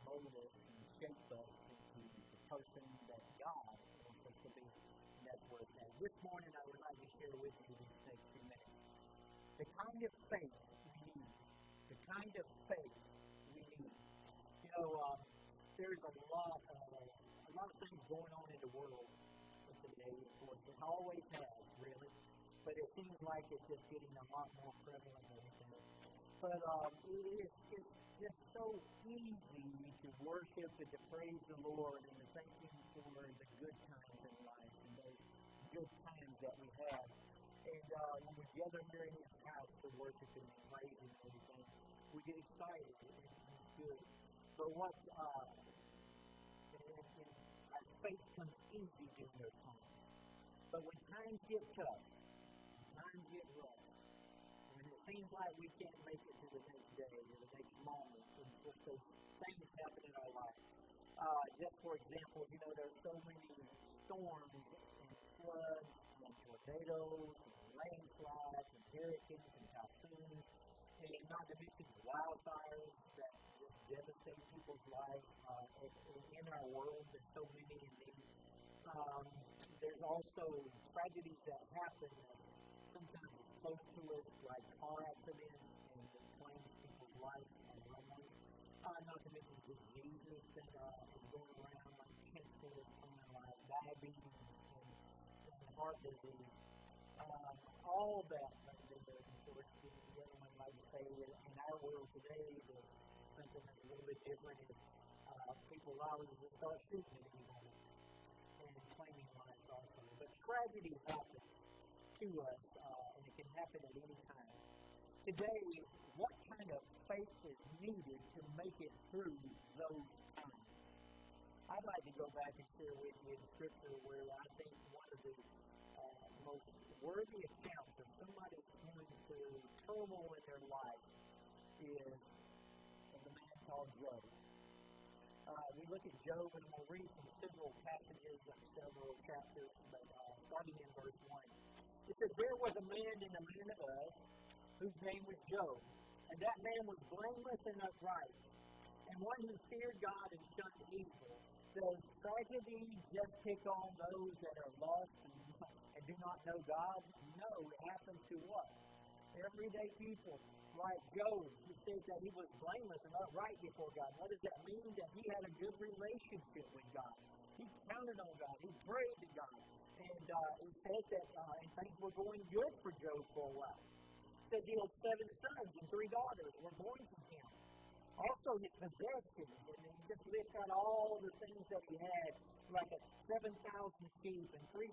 mold us and shape us into the person that God wants us to be. And that's where it's at. This morning I would like to share with you these next few minutes the kind of faith we need. The kind of faith we need. You know, there's a lot of things going on in the world today. Of course, it always has, really. But it seems like it's just getting a lot more prevalent and everything. But it's just so easy to worship and to praise the Lord and to thank Him for the good times in life and those good times that we have. And when we gather here in His house to worship Him and praise Him and everything, we get excited and it's good. But what as faith comes easy during those times. But when times get tough, times get rough, when it seems like we can't make it to the next day or the next moment, and just those things happen in our life. Just for example, you know, there are so many storms and floods and tornadoes and landslides and hurricanes and typhoons, and not to mention wildfires that just devastate people's lives in our world. There's so many in these. There's also tragedies that happen sometimes close to us, like car accidents, and it claims people's lives and loved ones. Not to mention diseases that is going around, like cancer, like diabetes, and heart disease. All that, of course, the other one, like to say, in our world today, something that's a little bit different is people always just start shooting at anybody and claiming lives also. But tragedy happens to us, and it can happen at any time. Today, what kind of faith is needed to make it through those times? I'd like to go back and share with you in Scripture where I think one of the most worthy accounts of somebody going through turmoil in their life is of a man called Job. We look at Job, and we'll read from several passages and several chapters, but starting in verse 1. It says, "There was a man in the land of Uz, whose name was Job, and that man was blameless and upright, and one who feared God and shunned evil. Does tragedy just pick on those that are lost and do not know God? No, it happens to what? Everyday people, like Job, who says that he was blameless and upright before God. What does that mean? That he had a good relationship with God. He counted on God. He prayed to God. And it says that and things were going good for Job for a while. It said he had 7 sons and 3 daughters were born to him. Also his possessions, and he just lists out all the things that he had, like 7,000 sheep and 3,000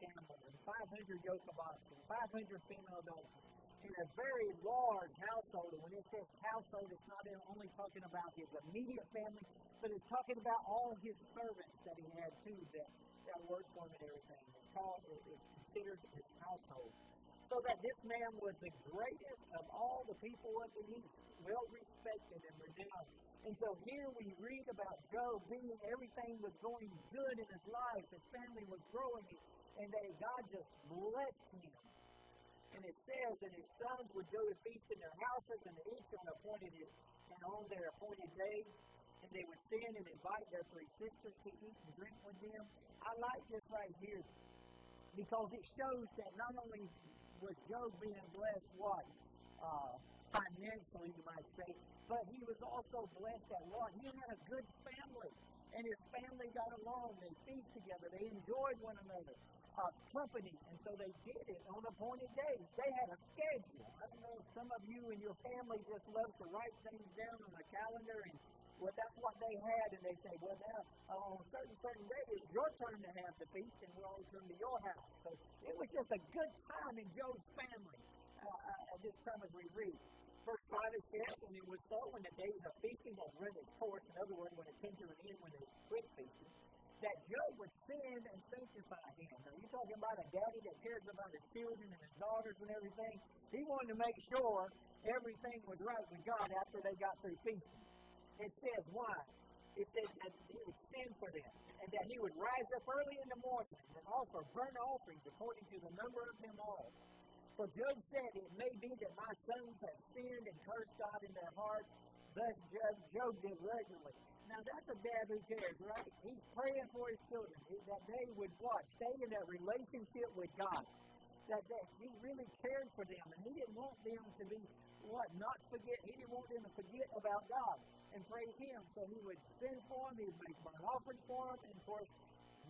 camels and 500 yoke of oxen, 500 female donkeys, and a very large household. And when it says household, it's not only talking about his immediate family, but it's talking about all his servants that he had too, that worked for him and everything. It's considered his household. So that this man was the greatest of all the people of the East, well respected and renowned. And so here we read about Job being everything was going good in his life, his family was growing, and that God just blessed him. And it says that his sons would go to feast in their houses, and each on their appointed day, and they would send and invite their 3 sisters to eat and drink with them. I like this right here because it shows that not only was Job being blessed, financially, you might say, but he was also blessed at what? He had a good family, and his family got along. They feast together. They enjoyed one another. Company, and so they did it on appointed days. They had a schedule. I don't know if some of you and your family just love to write things down on a calendar, and that's what they had, and they say, well, now, on a certain day, it's your turn to have the feast, and we'll all come to your house. So it was just a good time in Job's family at this time as we read. Verse 5 it says, and it was so when the days of feasting had run its course, in other words, when it came to an end, when they quit feasting, that Job would sin and sanctify him. Now, you're talking about a daddy that cares about his children and his daughters and everything. He wanted to make sure everything was right with God after they got through feasting. It says, why? It says that he would sin for them, and that he would rise up early in the morning and offer burnt offerings according to the number of them all. For Job said, it may be that my sons have sinned and cursed God in their hearts. Thus Job did regularly. Now that's a dad who cares, right? He's praying for his children that they would what? Stay in that relationship with God. That he really cared for them, and he didn't want them to be what? Not forget. He didn't want them to forget about God and praise Him. So he would send for them, he would make burnt offerings for them, and of course,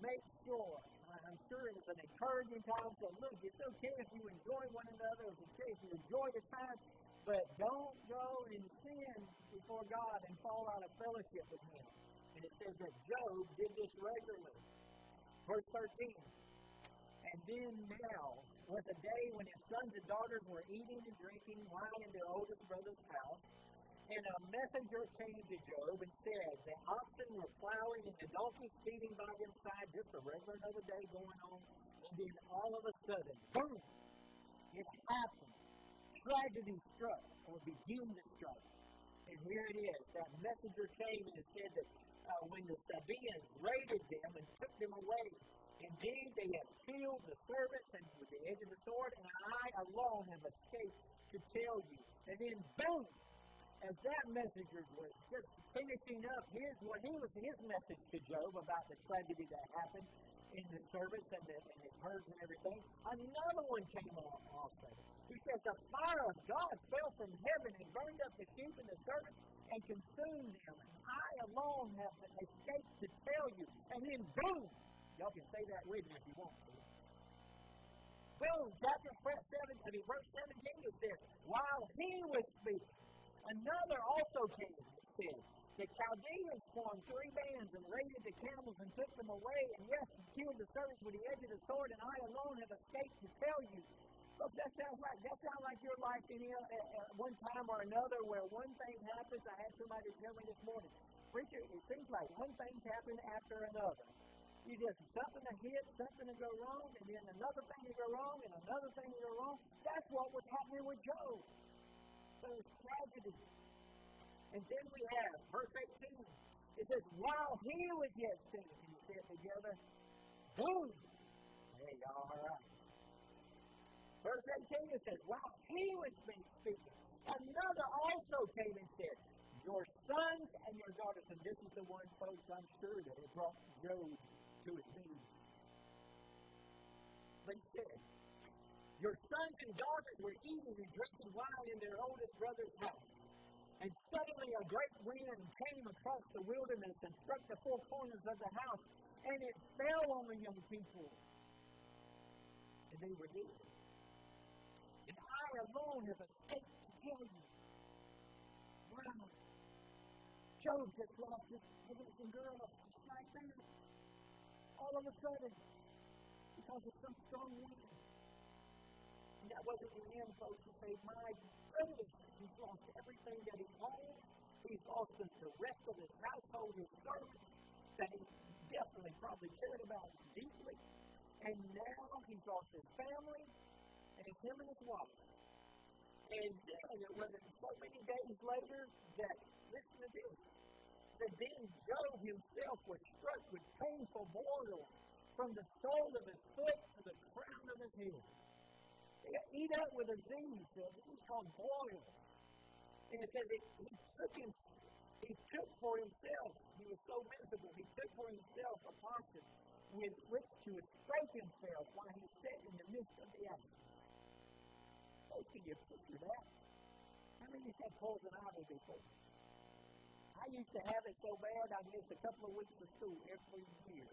make sure. I'm sure it was an encouraging time. So look, it's okay if you enjoy one another, it's okay if you enjoy the time, but don't go and sin before God and fall out of fellowship with Him. And it says that Job did this regularly. Verse 13. And then now was a day when his sons and daughters were eating and drinking wine in their oldest brother's house. And a messenger came to Job and said, the oxen were plowing and the donkeys feeding by their side, just a regular another day going on. And then all of a sudden, boom, it happened. Tragedy struck, or began to strike. And here it is. That messenger came and it said that when the Sabaeans raided them and took them away, indeed they have killed the servants and with the edge of the sword, and I alone have escaped to tell you. And then boom, as that messenger was just finishing up his message to Job about the tragedy that happened in the servants and his herds and everything, another one came on also. He says, the fire of God fell from heaven and burned up the sheep and the servants and consumed them. And I alone have escaped to tell you. And then boom, y'all can say that with me if you want to. Boom, verse 17, it says, while he was speaking, another also came, it says, the Chaldeans formed 3 bands and raided the camels and took them away, and yes, killed the servants with the edge of the sword, and I alone have escaped to tell you. Look, that sounds like your life in here at one time or another where one thing happens. I had somebody tell me this morning, preacher, it seems like one thing's happened after another. You just something to hit, something to go wrong, and then another thing to go wrong, and another thing to go wrong. That's what was happening with Job. So it's tragedy. And then we have verse 18. It says, while he was yet singing, and he said together, boom. Hey, y'all, all right. Verse 18, it says, while he was speaking, another also came and said, your sons and your daughters, and this is the one, folks, I'm sure that it brought Job to his knees. But he said, your sons and daughters were eating and drinking wine in their oldest brother's house. And suddenly a great wind came across the wilderness and struck the 4 corners of the house, and it fell on the young people. And they were dead. And I alone have escaped to tell you. Wow. Job just lost his innocent girl just like that. All of a sudden, because of some strong wind. And that wasn't the end, folks, to say, my goodness, he's lost everything that he owned. He's lost the rest of his household, his servants, that he definitely probably cared about deeply. And now he's lost his family, and it's him and his wife. And then it wasn't so many days later that, listen to this, that then Job himself was struck with painful boils from the sole of his foot to the crown of his head. He got eat up with a disease called boils. And it says he took for himself, he was so miserable, he took for himself a potion with which to scrape himself while he sat in the midst of the ashes. Oh, can you picture that? How many of you had poison ivy before? I used to have it so bad I'd miss a couple of weeks of school every year.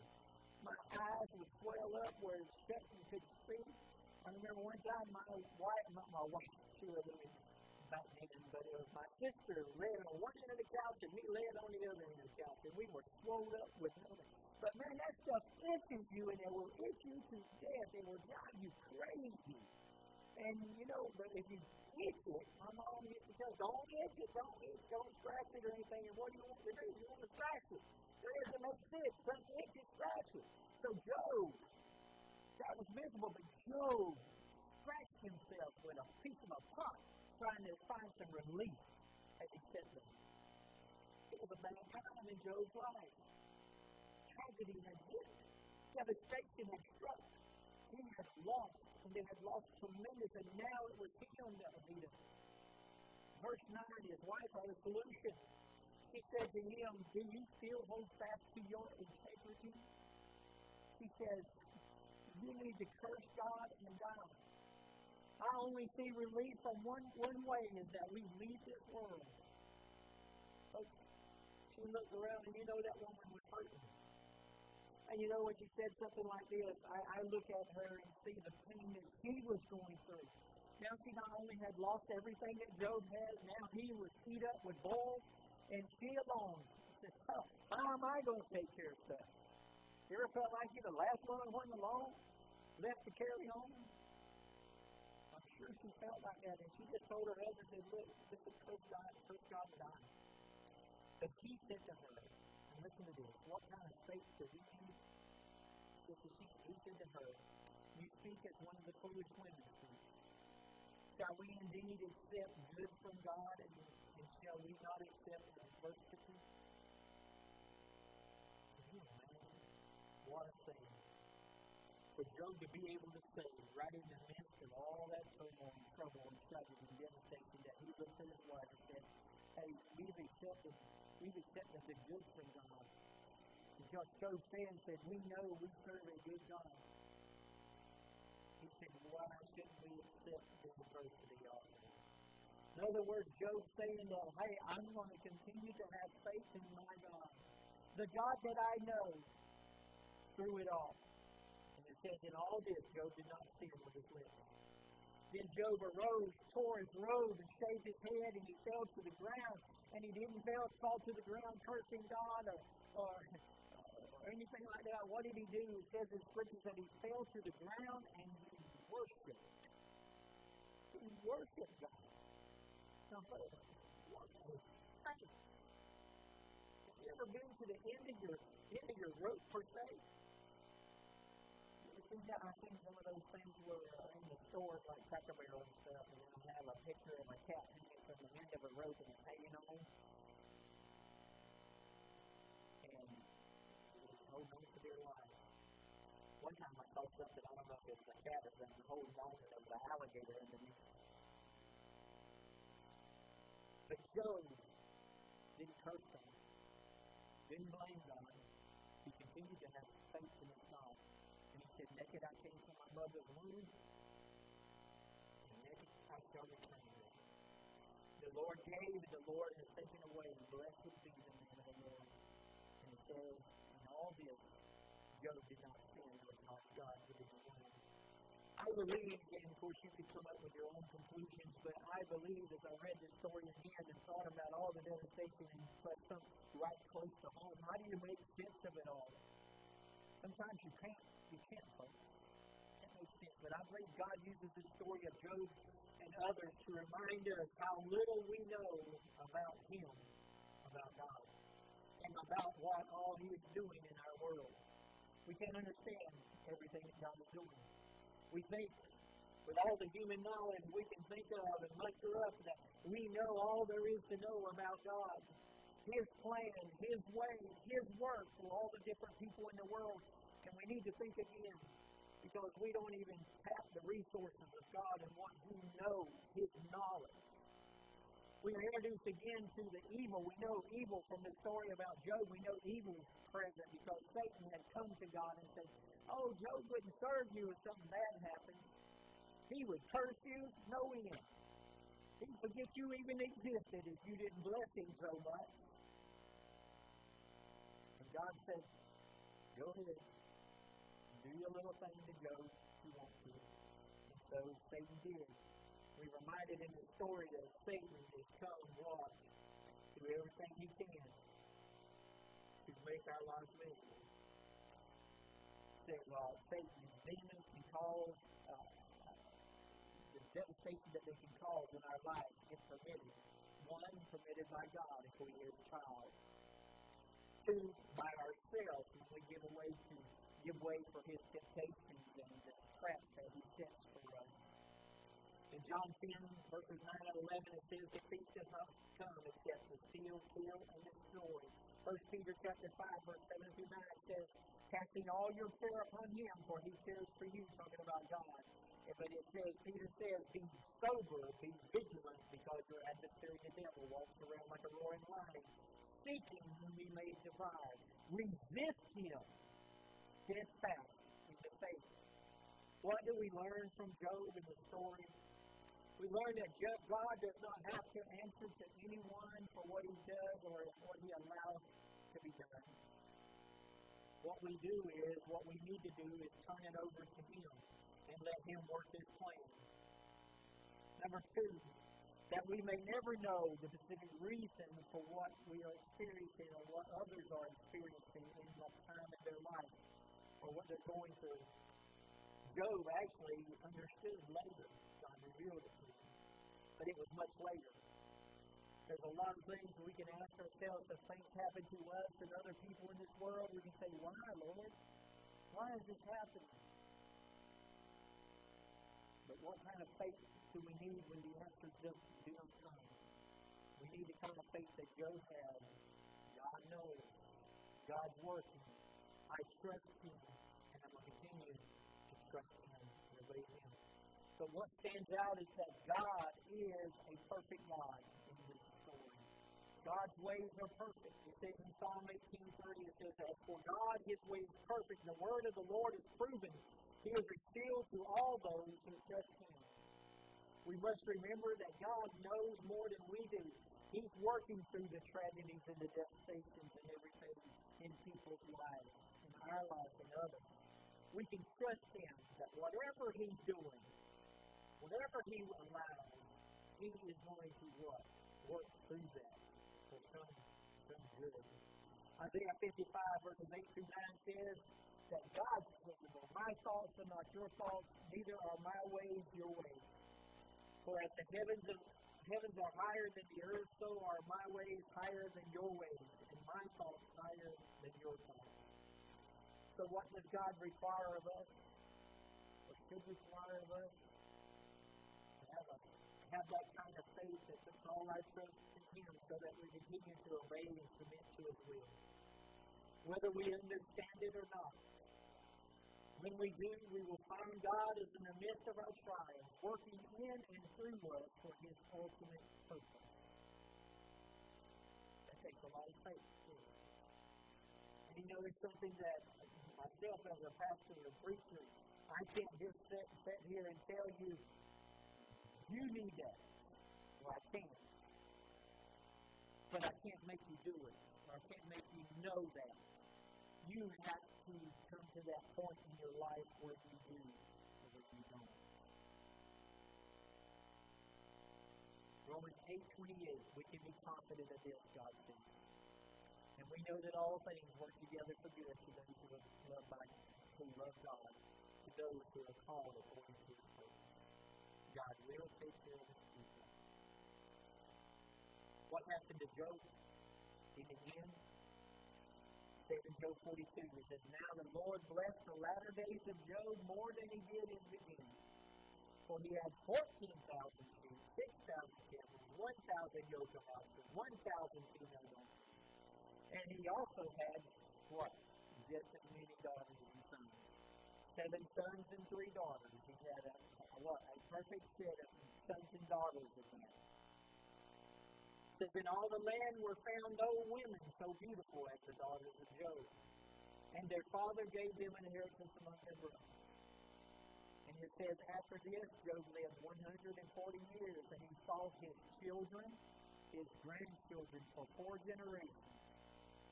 My eyes would swell up where it shut and couldn't see. I remember one time my wife, she was back then, but it was my sister laid on one end of the couch and me laying on the other end of the couch, and we were swelled up with nothing. But man, that stuff itches you, and it will itch you to death. It will drive you crazy. And you know, but if you itch it, my mom used to tell, don't itch it, don't scratch it or anything. And what do you want to do? You want to scratch it. That doesn't make sense. Some itch it, scratch it. So Job, that was miserable, but Job scratched himself with a piece of a pot, trying to find some relief as he sat there. It was a bad time in Job's life. Tragedy had hit. Devastation had struck. He had lost, and they had lost tremendous, and now it was him that was eaten. Verse 9, his wife had a solution. said to him, do you still hold fast to your integrity? He says, you need to curse God and die. I only see relief from one way, is that we leave this world. Folks, she looked around, and you know that woman was hurting. And you know when she said something like this, I look at her and see the pain that she was going through. Now she not only had lost everything that Job had, now he was eat up with boils, and she alone said, how am I going to take care of stuff? You ever felt like you're the last one who wasn't alone, left to carry on? I'm sure she felt like that, and she just told her husband, said, look, this is curse God and die. But he said to her, and listen to this, what kind of faith do we need? He said to her, you speak as one of the foolish women speak. Shall we indeed accept good from God, and shall we not accept adversity? What a thing. For Job to be able to say, right in the midst of all that turmoil and trouble and tragedy and devastation, that he looked at his wife and said, hey, we've accepted the good from God. Because Job said, we know we serve a good God. He said, why shouldn't we accept the adversity also? In other words, Job saying that, hey, I'm going to continue to have faith in my God. The God that I know through it all. And it says, in all this, Job did not sin with his lips. Then Job arose, tore his robe, and shaved his head, and he fell to the ground. And he didn't fall to the ground cursing God or anything like that. What did he do? It says in Scripture that he fell to the ground and he worshipped. He worshipped God. Now, what is faith? Have you ever been to the end of your rope per se? I've seen some of those things where in the stores like Cracker Barrel and stuff, and they'll have a picture of a cat hanging from the end of a rope and it's hanging on. And holding on for their life. One time I saw something, I don't know if it was a cat or something, holding on, and there was an alligator underneath. But Job didn't curse God, didn't blame God. He continued to have faith in his God. And he said, naked I came from my mother's womb, and naked I shall return there. The Lord gave, and the Lord has taken away. Blessed be the name of the Lord. And it says, in all this, Job did not sin or cause God to be alone. I believe, and of course you could come up with your own conclusions, but I believe as I read this story again and thought about all the devastation and put some right close to home, how do you make sense of it all? Sometimes you can't, folks. It can't make sense. But I believe God uses the story of Job and others to remind us how little we know about Him, about God, and about what all He is doing in our world. We can't understand everything that God is doing. We think, with all the human knowledge we can think of and muster up, that we know all there is to know about God. His plan, His way, His work for all the different people in the world. And we need to think again, because we don't even tap the resources of God and what He knows, His knowledge. We are introduced again to the evil. We know evil from the story about Job. We know evil is present because Satan had come to God and said, oh, Job wouldn't serve you if something bad happened. He would curse you, no end. He'd forget you even existed if you didn't bless him so much. And God said, go ahead. Do your little thing to Job if you want to. And so Satan did. We're reminded in the story that Satan has come what? To do everything he can to make our lives miserable. Satan, demons can cause the devastation that they can cause in our lives if permitted. One, permitted by God if we are a child. Two, by ourselves when we give way for his temptations and the traps that he sets for us. In John 10, verses 9 and 11, it says, the thief does not come except to steal, kill, and destroy. 1 Peter chapter 5, verse 7 through 9 says, casting all your care upon him, for he cares for you, talking about God. But it says, Peter says, be sober, be vigilant, because your adversary, the devil, walks around like a roaring lion, seeking whom he may devour. Resist him, steadfast in the faith. What do we learn from Job in the story? We learn that God does not have to answer to anyone for what he does or what he allows to be done. What we do is, what we need to do is turn it over to him and let him work his plan. Number two, that we may never know the specific reason for what we are experiencing or what others are experiencing in that time in their life or what they're going through. Job actually understood later. God revealed it to him. But it was much later. There's a lot of things we can ask ourselves if things happen to us and other people in this world. We can say, why, Lord? Why is this happening? But what kind of faith do we need when the answers do not come? We need the kind of faith that Job had. God knows. God's working. I trust him. And I'm going to continue to trust him and obey him. But what stands out is that God is a perfect God in this story. God's ways are perfect. It says in Psalm 18:30, it says, as for God, his way is perfect. The word of the Lord is proven. He is revealed to all those who trust him. We must remember that God knows more than we do. He's working through the tragedies and the devastations and everything in people's lives, in our lives and others. We can trust him that whatever he's doing, whatever he allows, he is going to work through that for some good. Isaiah 55 verses 8 through 9 says that God's visible. My thoughts are not your thoughts, neither are my ways your ways. For as the heavens are higher than the earth, so are my ways higher than your ways, and my thoughts higher than your thoughts. So what does God require of us? What should require of us? Have that kind of faith that puts all our trust in him so that we continue to obey and submit to his will. Whether we understand it or not. When we do, we will find God is in the midst of our trials, working in and through us for his ultimate purpose. That takes a lot of faith, too. And you know, it's something that myself as a pastor or preacher, I can't just sit here and tell you, you need that. Well, I can't. But I can't make you do it. Or I can't make you know that. You have to come to that point in your life where you do or where you don't. Romans 8:28, we can be confident of this, God says. And we know that all things work together for good to those who love God, to those who are called according to his purpose. God will take care of his people. What happened to Job in the end? In Job 42, it says, now the Lord blessed the latter days of Job more than he did in the beginning. For he had 14,000 sheep, 6,000 camels, 1,000 yoke of oxen, 1,000 female donkeys. And he also had, what? Just as many daughters and sons. 7 sons and 3 daughters. He had a perfect set of sons and daughters of them. In all the land were found no women so beautiful as the daughters of Job. And their father gave them an inheritance among their brothers. And it says, after this, Job lived 140 years, and he saw his children, his grandchildren, for 4 generations.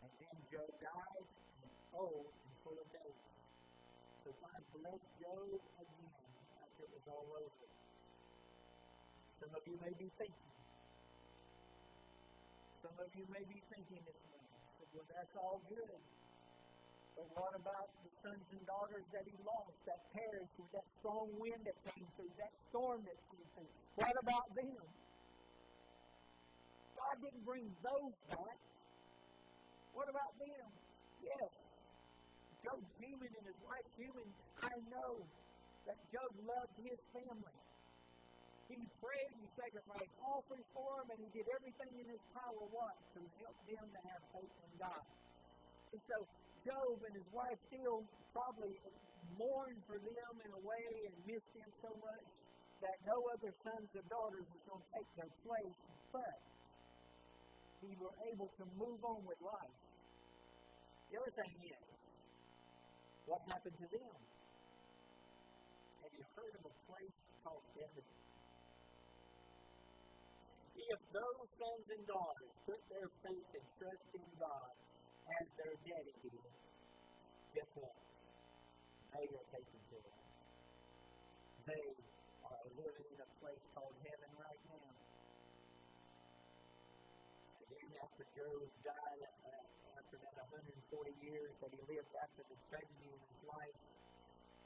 And then Job died, and old and full of days. So God blessed Job again after it was all over. Some of you may be thinking, this morning, well, that's all good. But what about the sons and daughters that he lost, that perished with that strong wind that came through, that storm that came through? What about them? God didn't bring those back. What about them? Yes. Job's human and his wife's human. I know that Job loved his family. He prayed, he sacrificed offerings for them, and he did everything in his power, to help them to have faith in God. And so, Job and his wife still probably mourned for them in a way and missed them so much that no other sons or daughters was going to take their place. But he you were able to move on with life. The other thing is, what happened to them? Have you heard of a place called heaven? If those sons and daughters put their faith and trust in God as their daddy did, guess what? They are taken care of. They are living in a place called heaven right now. Again, after Job died, after that 140 years that he lived after the tragedy in his life,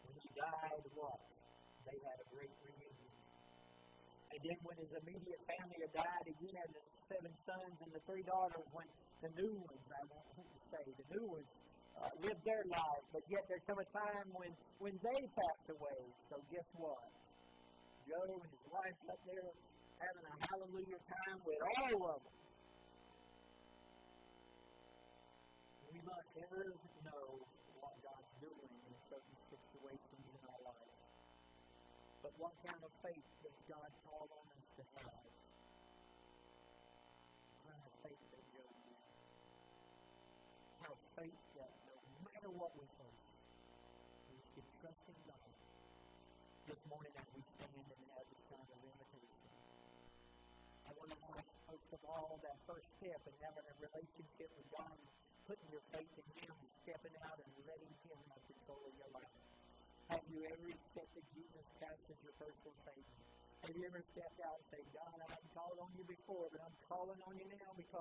when he died, what? They had a great reunion. And then when his immediate family had died, again, the 7 sons and the 3 daughters, when the new ones, I want to say, the new ones, lived their lives, but yet there come a time when they passed away. So guess what? Joe and his wife up there having a hallelujah time with all of them. We must ever know what God's doing in certain situations in our life. But what kind of faith does God call on us to have? What kind of faith that Job had? Have faith that no matter what we face, we can trust in God. This morning as we stand and have this kind of invitation, I want to ask, first of all, that first step in having a relationship with God, putting your faith in Him, stepping out and letting Him have control of your life. Have you ever accepted Jesus Christ as your personal Savior? Have you ever stepped out and said, God, I haven't called on you before, but I'm calling on you now because